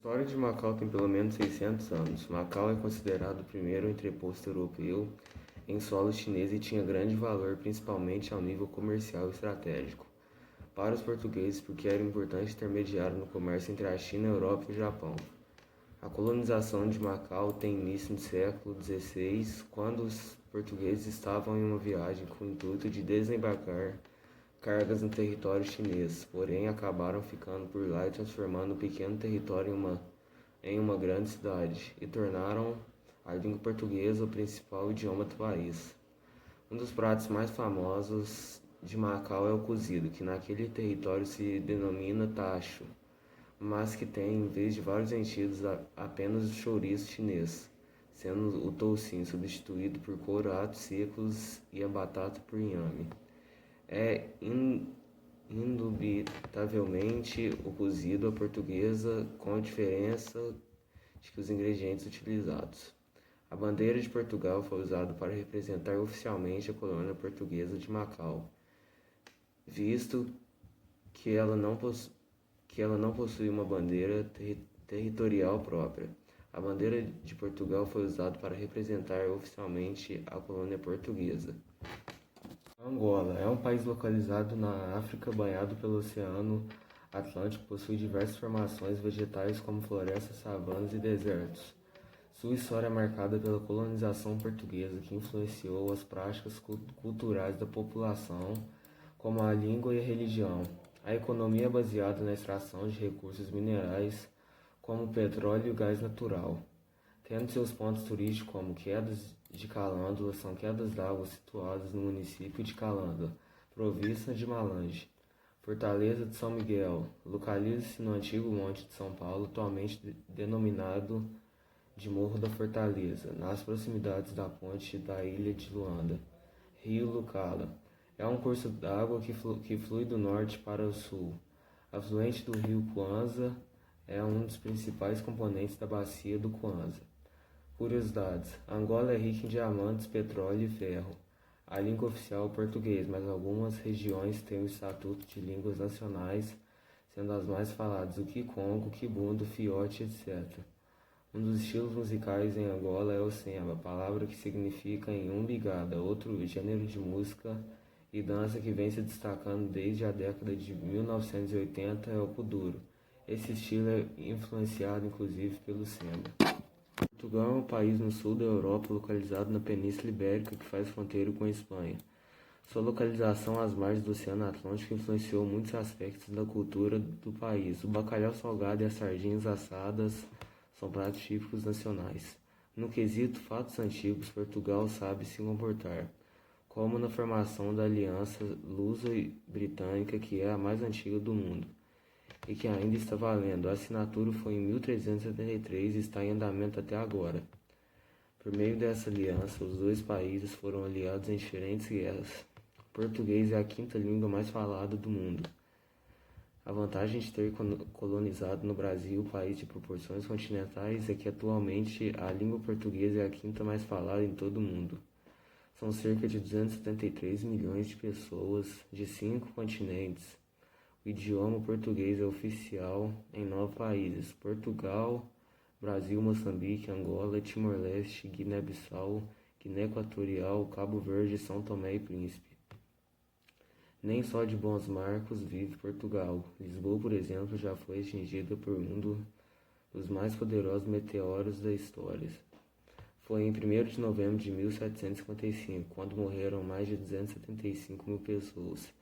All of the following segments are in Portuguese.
História de Macau tem pelo menos 600 anos. Macau é considerado o primeiro entreposto europeu em solo chinês e tinha grande valor, principalmente ao nível comercial e estratégico. Para os portugueses, porque era um importante intermediário no comércio entre a China, a Europa e o Japão. A colonização de Macau tem início no século XVI, quando os portugueses estavam em uma viagem com o intuito de desembarcar cargas no território chinês, porém acabaram ficando por lá e transformando o pequeno território em uma grande cidade, e tornaram a língua portuguesa o principal idioma do país. Um dos pratos mais famosos de Macau é o cozido, que naquele território se denomina tacho, mas que tem, em vez de vários sentidos, apenas o chouriço chinês, sendo o toucinho substituído por courados secos e a batata por inhame. É indubitavelmente o cozido à portuguesa, com a diferença de que os ingredientes utilizados. A bandeira de Portugal foi usada para representar oficialmente a colônia portuguesa de Macau, visto que ela não possui uma bandeira territorial própria. A bandeira de Portugal foi usada para representar oficialmente a colônia portuguesa. Angola é um país localizado na África, banhado pelo Oceano Atlântico, possui diversas formações vegetais como florestas, savanas e desertos. Sua história é marcada pela colonização portuguesa, que influenciou as práticas culturais da população, como a língua e a religião. A economia é baseada na extração de recursos minerais, como o petróleo e o gás natural, tendo seus pontos turísticos como Quedas de Calândola, são quedas d'água situadas no município de Calândola, província de Malange. Fortaleza de São Miguel, localiza-se no antigo Monte de São Paulo, atualmente denominado de Morro da Fortaleza, nas proximidades da ponte da ilha de Luanda. Rio Lucala é um curso d'água que flui do norte para o sul. Afluente do rio Cuanza, é um dos principais componentes da bacia do Cuanza. Curiosidades: Angola é rica em diamantes, petróleo e ferro. A língua oficial é o português, mas algumas regiões têm o estatuto de línguas nacionais, sendo as mais faladas o Kikongo, Kibundo, Fiote, etc. Um dos estilos musicais em Angola é o samba, palavra que significa em um ligada, outro gênero de música e dança que vem se destacando desde a década de 1980 é o kuduro. Esse estilo é influenciado inclusive pelo samba. Portugal é um país no sul da Europa, localizado na Península Ibérica, que faz fronteira com a Espanha. Sua localização às margens do Oceano Atlântico influenciou muitos aspectos da cultura do país. O bacalhau salgado e as sardinhas assadas são pratos típicos nacionais. No quesito fatos antigos, Portugal sabe se comportar, como na formação da Aliança Luso-Britânica, que é a mais antiga do mundo e que ainda está valendo. A assinatura foi em 1373 e está em andamento até agora. Por meio dessa aliança, os dois países foram aliados em diferentes guerras. O português é a quinta língua mais falada do mundo. A vantagem de ter colonizado no Brasil, país de proporções continentais, é que atualmente a língua portuguesa é a quinta mais falada em todo o mundo. São cerca de 273 milhões de pessoas de 5 continentes. O idioma português é oficial em 9 países: Portugal, Brasil, Moçambique, Angola, Timor-Leste, Guiné-Bissau, Guiné Equatorial, Cabo Verde e São Tomé e Príncipe. Nem só de bons marcos vive Portugal. Lisboa, por exemplo, já foi atingida por um dos mais poderosos meteoros da história. Foi em 1º de novembro de 1755, quando morreram mais de 275 mil pessoas.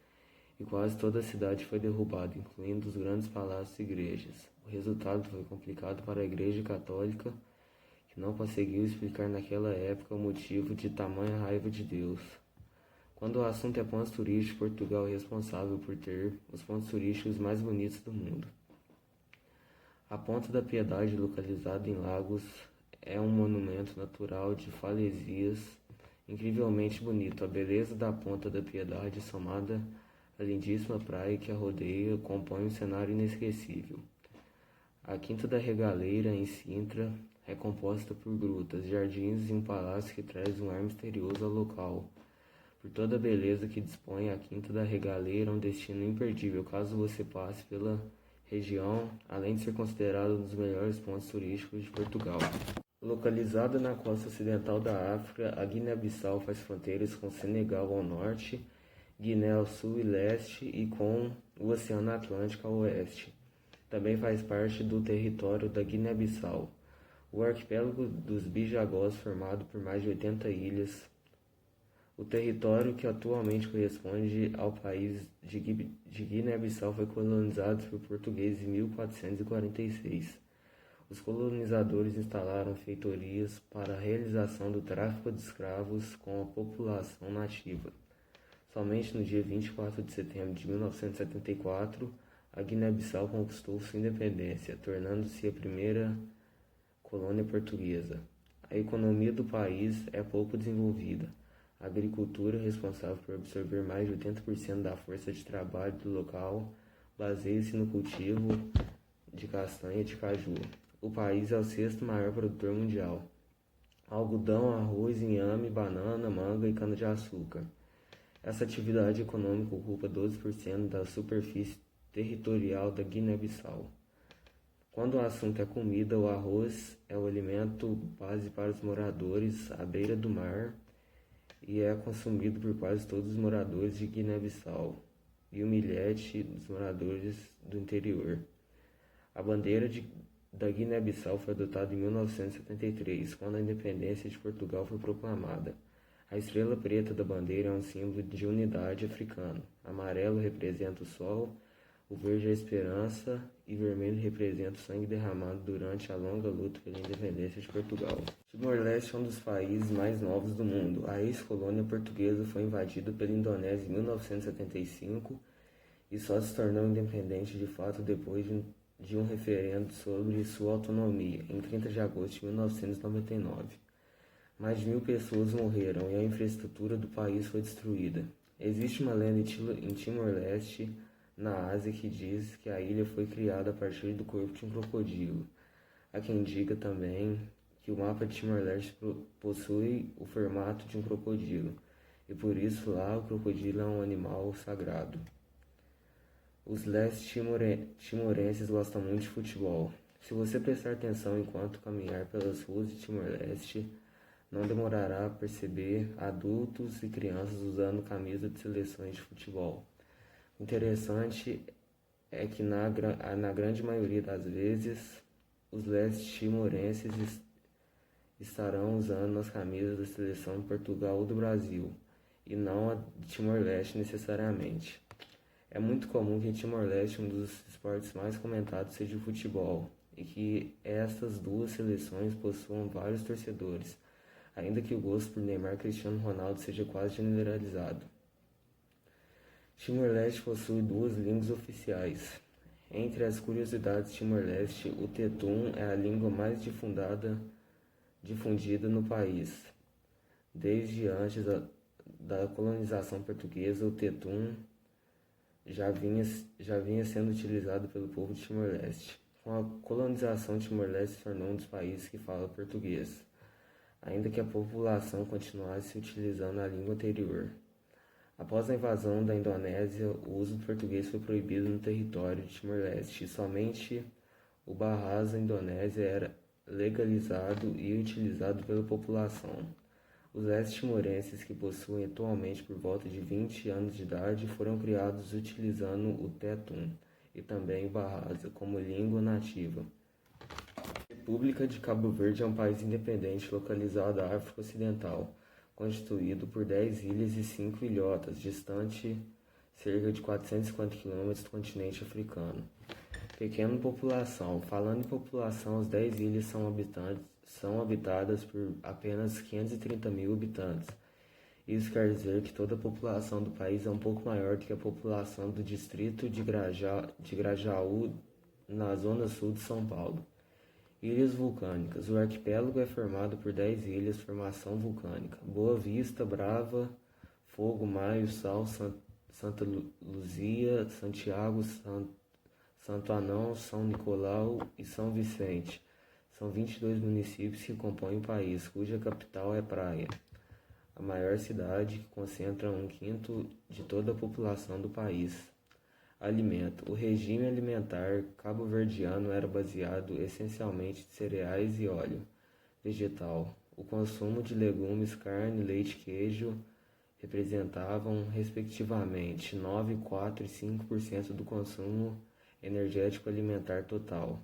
E quase toda a cidade foi derrubada, incluindo os grandes palácios e igrejas. O resultado foi complicado para a Igreja Católica, que não conseguiu explicar naquela época o motivo de tamanha raiva de Deus. Quando o assunto é pontos turísticos, Portugal é responsável por ter os pontos turísticos mais bonitos do mundo. A Ponta da Piedade, localizada em Lagos, é um monumento natural de falesias incrivelmente bonito. A beleza da Ponta da Piedade, somada a lindíssima praia que a rodeia, compõe um cenário inesquecível. A Quinta da Regaleira, em Sintra, é composta por grutas, jardins e um palácio que traz um ar misterioso ao local. Por toda a beleza que dispõe, a Quinta da Regaleira é um destino imperdível caso você passe pela região, além de ser considerado um dos melhores pontos turísticos de Portugal. Localizada na costa ocidental da África, a Guiné-Bissau faz fronteiras com Senegal ao norte, Guiné ao sul e leste e com o Oceano Atlântico ao oeste. Também faz parte do território da Guiné-Bissau. O arquipélago dos Bijagós, formado por mais de 80 ilhas. O território, que atualmente corresponde ao país de Guiné-Bissau, foi colonizado por portugueses em 1446. Os colonizadores instalaram feitorias para a realização do tráfico de escravos com a população nativa. Somente no dia 24 de setembro de 1974, a Guiné-Bissau conquistou sua independência, tornando-se a primeira colônia portuguesa. A economia do país é pouco desenvolvida. A agricultura, responsável por absorver mais de 80% da força de trabalho do local, baseia-se no cultivo de castanha e de caju. O país é o sexto maior produtor mundial. Algodão, arroz, inhame, banana, manga e cana-de-açúcar. Essa atividade econômica ocupa 12% da superfície territorial da Guiné-Bissau. Quando o assunto é comida, o arroz é o alimento base para os moradores à beira do mar e é consumido por quase todos os moradores de Guiné-Bissau, e o milhete dos moradores do interior. A bandeira da Guiné-Bissau foi adotada em 1973, quando a independência de Portugal foi proclamada. A estrela preta da bandeira é um símbolo de unidade africana. Amarelo representa o sol, o verde a esperança e vermelho representa o sangue derramado durante a longa luta pela independência de Portugal. Timor-Leste é um dos países mais novos do mundo. A ex-colônia portuguesa foi invadida pela Indonésia em 1975 e só se tornou independente de fato depois de um referendo sobre sua autonomia, em 30 de agosto de 1999. Mais de 1.000 pessoas morreram e a infraestrutura do país foi destruída. Existe uma lenda em Timor-Leste, na Ásia, que diz que a ilha foi criada a partir do corpo de um crocodilo. Há quem diga também que o mapa de Timor-Leste possui o formato de um crocodilo, e por isso lá o crocodilo é um animal sagrado. Os leste-timorenses gostam muito de futebol. Se você prestar atenção enquanto caminhar pelas ruas de Timor-Leste, não demorará a perceber adultos e crianças usando camisa de seleções de futebol. O interessante é que na grande maioria das vezes, os leste-timorenses estarão usando as camisas da seleção de Portugal ou do Brasil, e não a de Timor-Leste necessariamente. É muito comum que em Timor-Leste um dos esportes mais comentados seja o futebol, e que estas duas seleções possuam vários torcedores, ainda que o gosto por Neymar e Cristiano Ronaldo seja quase generalizado. Timor-Leste possui duas línguas oficiais. Entre as curiosidades de Timor-Leste, o tetum é a língua mais difundida no país. Desde antes da colonização portuguesa, o tetum já vinha sendo utilizado pelo povo de Timor-Leste. Com a colonização, Timor-Leste se tornou um dos países que fala português, ainda que a população continuasse utilizando a língua anterior. Após a invasão da Indonésia, o uso do português foi proibido no território de Timor-Leste e somente o Bahasa Indonésia era legalizado e utilizado pela população. Os leste-timorenses, que possuem atualmente por volta de 20 anos de idade, foram criados utilizando o tetum e também o Bahasa como língua nativa. A República de Cabo Verde é um país independente localizado na África Ocidental, constituído por 10 ilhas e 5 ilhotas, distante cerca de 450 km do continente africano. Pequena população. Falando em população, as 10 ilhas são habitadas por apenas 530.000 habitantes. Isso quer dizer que toda a população do país é um pouco maior do que a população do distrito de Grajaú, na zona sul de São Paulo. Ilhas vulcânicas. O arquipélago é formado por 10 ilhas, formação vulcânica: Boa Vista, Brava, Fogo, Maio, Sal, Santa Luzia, Santiago, Santo Anão, São Nicolau e São Vicente. São 22 municípios que compõem o país, cuja capital é Praia, a maior cidade, que concentra 1/5 de toda a população do país. Alimento. O regime alimentar cabo-verdiano era baseado essencialmente em cereais e óleo vegetal. O consumo de legumes, carne, leite e queijo representavam, respectivamente, 9, 4 e 5% do consumo energético alimentar total.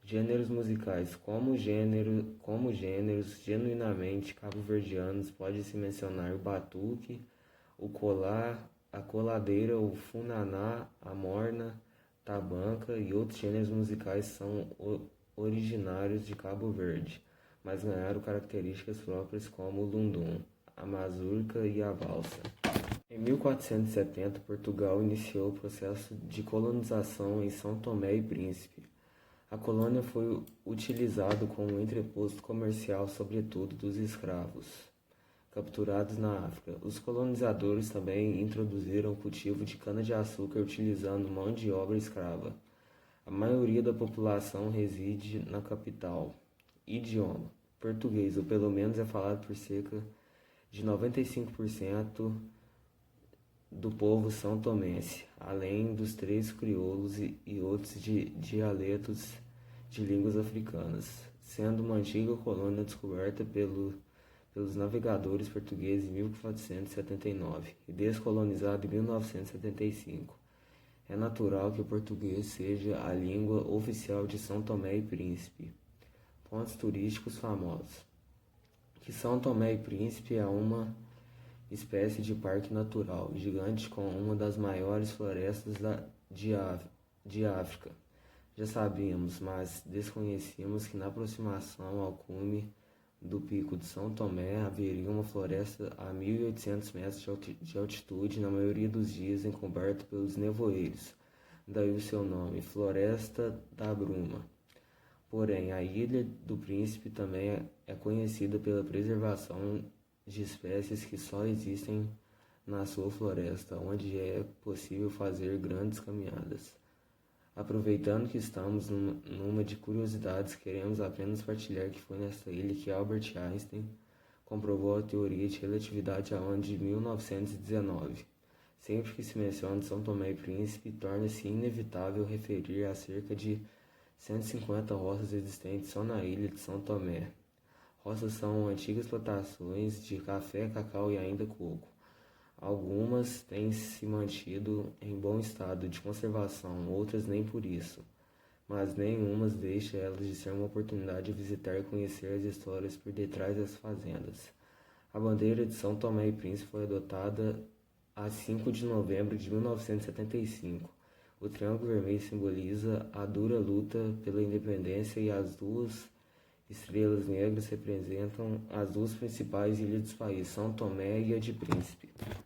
Gêneros musicais. Como gêneros genuinamente cabo-verdianos, pode-se mencionar o batuque, o colar, a coladeira, o funaná, a morna, tabanca e outros gêneros musicais são originários de Cabo Verde, mas ganharam características próprias como o lundum, a mazurca e a valsa. Em 1470, Portugal iniciou o processo de colonização em São Tomé e Príncipe. A colônia foi utilizada como entreposto comercial, sobretudo dos escravos capturados na África. Os colonizadores também introduziram o cultivo de cana-de-açúcar utilizando mão de obra escrava. A maioria da população reside na capital. Idioma: português, ou pelo menos é falado por cerca de 95% do povo são-tomense, além dos 3 crioulos e outros dialetos de línguas africanas, sendo uma antiga colônia descoberta pelos navegadores portugueses em 1479 e descolonizada em 1975. É natural que o português seja a língua oficial de São Tomé e Príncipe. Pontos turísticos famosos. Que São Tomé e Príncipe é uma espécie de parque natural gigante com uma das maiores florestas de África. Já sabíamos, mas desconhecíamos que na aproximação ao cume do Pico de São Tomé haveria uma floresta a 1.800 metros de altitude, na maioria dos dias encoberta pelos nevoeiros, daí o seu nome, Floresta da Bruma. Porém, a Ilha do Príncipe também é conhecida pela preservação de espécies que só existem na sua floresta, onde é possível fazer grandes caminhadas. Aproveitando que estamos numa de curiosidades, queremos apenas partilhar que foi nesta ilha que Albert Einstein comprovou a teoria de relatividade ao ano de 1919. Sempre que se menciona São Tomé e Príncipe, torna-se inevitável referir a cerca de 150 roças existentes só na ilha de São Tomé. Roças são antigas plantações de café, cacau e ainda coco. Algumas têm se mantido em bom estado de conservação, outras nem por isso, mas nenhuma deixa elas de ser uma oportunidade de visitar e conhecer as histórias por detrás das fazendas. A bandeira de São Tomé e Príncipe foi adotada a 5 de novembro de 1975. O triângulo vermelho simboliza a dura luta pela independência e as 2 estrelas negras representam as 2 principais ilhas do país, São Tomé e a de Príncipe.